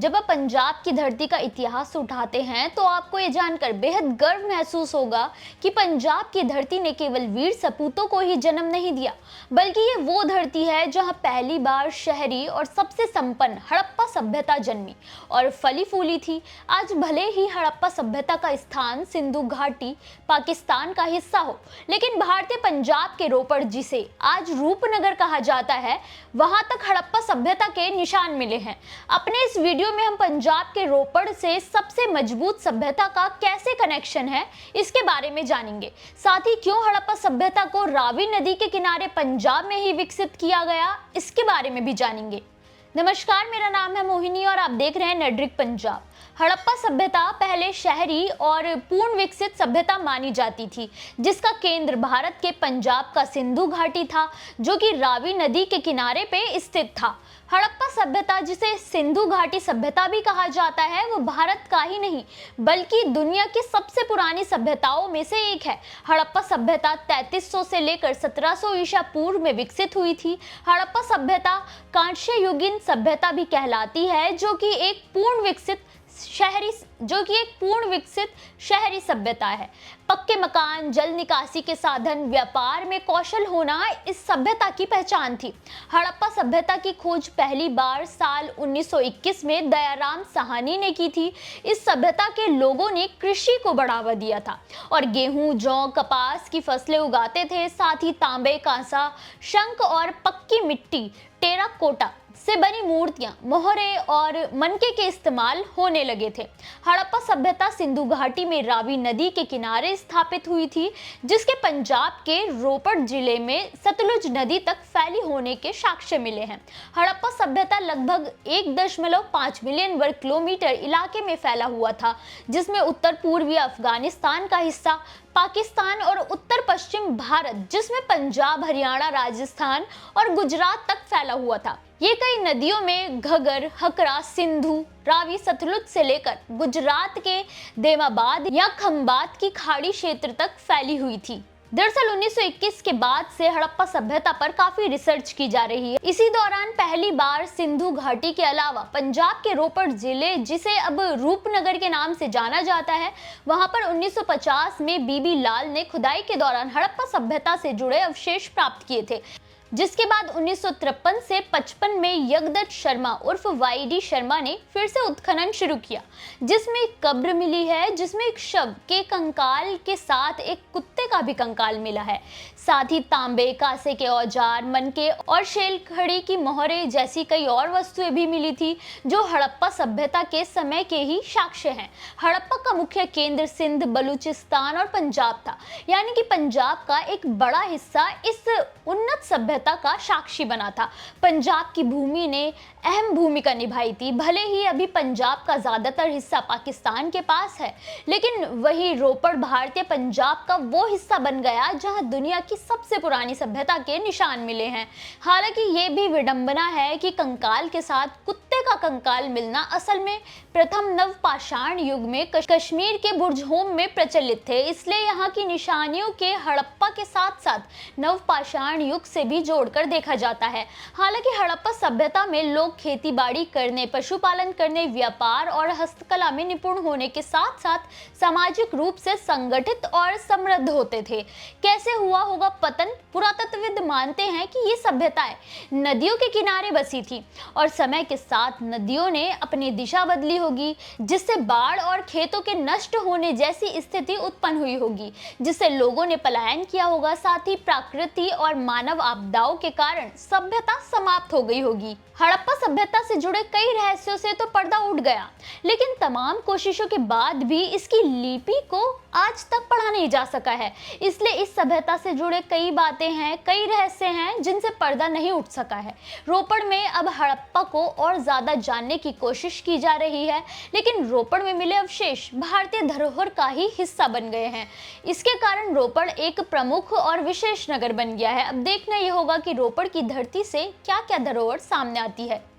जब आप पंजाब की धरती का इतिहास उठाते हैं तो आपको ये जानकर बेहद गर्व महसूस होगा कि पंजाब की धरती ने केवल वीर सपूतों को ही जन्म नहीं दिया, बल्कि ये वो धरती है जहां पहली बार शहरी और सबसे संपन्न हड़प्पा सभ्यता जन्मी और फली फूली थी। आज भले ही हड़प्पा सभ्यता का स्थान सिंधु घाटी पाकिस्तान का हिस्सा हो, लेकिन भारतीय पंजाब के रोपड़, जिसे आज रूपनगर कहा जाता है, वहां तक हड़प्पा सभ्यता के निशान मिले हैं। अपने इस वीडियो में हम पंजाब के रोपड़ से सबसे मजबूत सभ्यता का कैसे कनेक्शन है, इसके बारे में जानेंगे। साथ ही क्यों हड़प्पा सभ्यता को रावी नदी के किनारे पंजाब में ही विकसित किया गया, इसके बारे में भी जानेंगे। नमस्कार, मेरा नाम है मोहिनी और आप देख रहे हैं नेडरिक पंजाब। हड़प्पा सभ्यता पहले शहरी और पूर्ण विकसित सभ्यता मानी जाती थी, जिसका केंद्र भारत के पंजाब का सिंधु घाटी था, जो कि रावी नदी के किनारे पे स्थित था। हड़प्पा सभ्यता, जिसे सिंधु घाटी सभ्यता भी कहा जाता है, वो भारत का ही नहीं बल्कि दुनिया की सबसे पुरानी सभ्यताओं में से एक है। हड़प्पा सभ्यता 3300 से लेकर 1700 ईसा पूर्व में विकसित हुई थी। हड़प्पा सभ्यता कांस्य युगीन सभ्यता भी कहलाती है, जो कि एक पूर्ण विकसित शहरी सभ्यता है। पक्के मकान, जल निकासी के साधन, व्यापार में कौशल होना इस सभ्यता की पहचान थी। हड़प्पा सभ्यता की खोज पहली बार साल 1921 में दयाराम साहनी ने की थी। इस सभ्यता के लोगों ने कृषि को बढ़ावा दिया था और गेहूं, जौ, कपास की फसलें उगाते थे। साथ ही तांबे, कांसा, शंख और पक्की मिट्टी, टेराकोटा से बनी मूर्तियां, मोहरे और मनके के इस्तेमाल होने लगे थे। हड़प्पा सभ्यता सिंधु घाटी में रावी नदी के किनारे स्थापित हुई थी, जिसके पंजाब के रोपड़ जिले में सतलुज नदी तक फैली होने के साक्ष्य मिले हैं। हड़प्पा सभ्यता लगभग 1.5 मिलियन वर्ग किलोमीटर इलाके में फैला हुआ था, जिसमें उत्तर पूर्वी अफगानिस्तान का हिस्सा, पाकिस्तान और उत्तर पश्चिम भारत, जिसमें पंजाब, हरियाणा, राजस्थान और गुजरात तक फैला हुआ था। ये कई नदियों में घगर, हकरा, सिंधु, रावी, सतलुज से लेकर गुजरात के देमाबाद या खंबात की खाड़ी क्षेत्र तक फैली हुई थी। दरअसल 1921 के बाद से हड़प्पा सभ्यता पर काफी रिसर्च की जा रही है। इसी दौरान पहली बार सिंधु घाटी के अलावा पंजाब के रोपड़ जिले, जिसे अब रूपनगर के नाम से जाना जाता है, वहां पर 1950 में बीबी लाल ने खुदाई के दौरान हड़प्पा सभ्यता से जुड़े अवशेष प्राप्त किए थे, जिसके बाद 1953 से 55 में यगदत्त शर्मा उर्फ वाईडी शर्मा ने फिर से उत्खनन शुरू किया, जिसमें एक कब्र मिली है, जिसमें एक शव के कंकाल के साथ एक कुत्ते का भी कंकाल मिला है। साथ ही तांबे, कांसे के औजार, मनके और शेलखड़ी की मोहरे जैसी कई और वस्तुएं भी मिली थी, जो हड़प्पा सभ्यता के समय के ही साक्ष्य हैं। हड़प्पा का मुख्य केंद्र सिंध, बलूचिस्तान और पंजाब था, यानी कि पंजाब का एक बड़ा हिस्सा इस उन्नत सभ्यता का साक्षी बना था। पंजाब की भूमि ने अहम भूमिका निभाई थी। भले ही अभी पंजाब का ज्यादातर हिस्सा पाकिस्तान के पास है, लेकिन वही रोपड़ भारतीय पंजाब का वो हिस्सा बन गया जहां दुनिया की सबसे पुरानी सभ्यता के निशान मिले हैं। हालांकि ये भी विडंबना है कि कंकाल के साथ कुत्ते का कंकाल मिलना असल में प्रथम नवपाषाण युग में कश्मीर के बुर्जहोम में प्रचलित थे, इसलिए यहाँ की निशानियों के हड़प्पा के साथ साथ नवपाषाण युग से भी जोड़कर देखा जाता है। हालांकि हड़प्पा सभ्यता में लोग खेती बाड़ी करने, पशुपालन करने, व्यापार और हस्तकला में निपुण होने के साथ साथ सामाजिक रूप से संगठित और समृद्ध होते थे। कैसे हुआ होगा पतन? पुरातत्वविद मानते हैं कि ये सभ्यताएं नदियों के किनारे बसी थी और समय के साथ नदियों ने अपनी दिशा बदली होगी, जिससे बाढ़ और खेतों के नष्ट होने जैसी स्थिति उत्पन्न हुई होगी, जिससे लोगों ने पलायन किया होगा। साथ ही प्रकृति और मानव आपदाओं के कारण सभ्यता समाप्त हो गई होगी। हड़प्पा सभ्यता से जुड़े कई रहस्यों से तो पर्दा उठ गया, लेकिन तमाम कोशिशों के बाद भी इसकी लिपि को आज तक पढ़ा नहीं जा सका है। इसलिए इस सभ्यता से जुड़े कई बातें हैं, कई रहस्य हैं, जिनसे पर्दा नहीं उठ सका है। रोपड़ में अब हड़प्पा को और ज्यादा जानने की कोशिश की जा रही है, लेकिन रोपड़ में मिले अवशेष भारतीय धरोहर का ही हिस्सा बन गए हैं। इसके कारण रोपड़ एक प्रमुख और विशेष नगर बन गया है। अब देखना यह होगा कि रोपड़ की धरती से क्या क्या धरोहर सामने आती है।